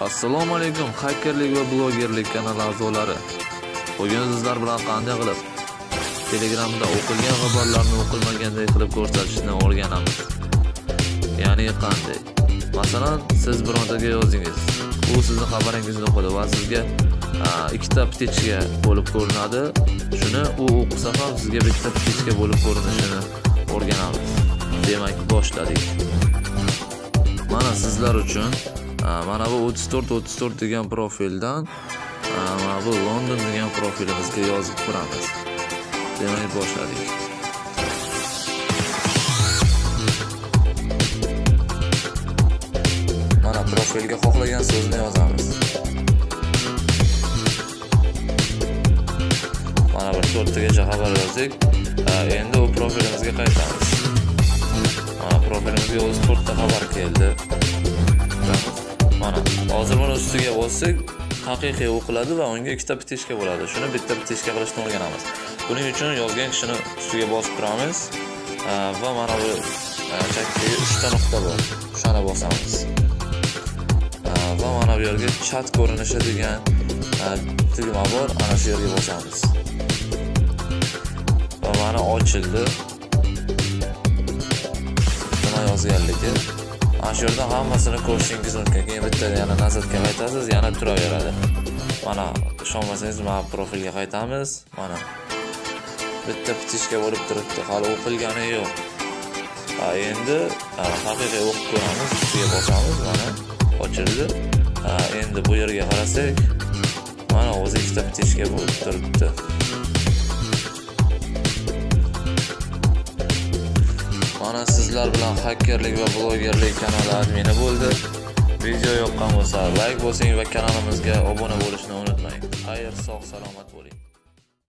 Assalomu alaykum hakerlik va blogerlik kanali a'zolari. Bugun sizlar bilan qanday qilib Telegramda o'qilgan xabarlarni o'qilmaganday qilib ko'rsatishni o'rganamiz. Ya'ni qanday? Masalan, siz birontaga yozdingiz. U sizning xabaringizni o'qidi va sizga ikkita птичка bo'lib ko'rinadi. Shuni u o'qisa ham sizga bitta птичка bo'lib ko'rinishini o'rganamiz. Demak, boshladik. Mana sizlar uchun mana bu 34 degan profildan mana bu London degan profilimizga yozib ko'ramiz. Demak, boshladik. Mana profilga xohlagan so'zni yozamiz. Mana bir 4 tagacha xabar yozdik. Endi u profilimizga qaytamiz. Mana profilimizga 4 ta xabar keldi. Mana hozir buni ustiga bossak haqiqiy o'qiladi va unga ikkita птичка bo'ladi. Shuni bitta птичка qilishni o'rganamiz. Buning uchun yozgan kishini ustiga bosib turamiz va mana bu chakkaga 3 ta nuqta bor. Shuni bosamiz. Va mana bu yerga chat ko'rinishi degan tugma bor. Ana shu yerga bosamiz. Va mana ochildi. Nima yozganligi ana shu yerda hammasini ko'rishingiz mumkin. Keyin bitta yana nazarga qaytasiz, yana turaveradi. Mana ishonmasangiz mana profilga qaytamiz. Mana bitta птичка bo'lib turibdi, hali o'qilgani yo'q. Endi haqiqiy o'qib ko'ramiz, ustiga bosamiz, mana ochildi. Endi bu yerga qarasak, mana o'zi ikkita птичка bo'lib turibdi. Mana sizlar bilan hakerlik va blogerlik kanali admini bo'ldi. Video yoqqan bo'lsa like bosing va kanalimizga obuna bo'lishni unutmang. Xayr, sog' salomat bo'ling.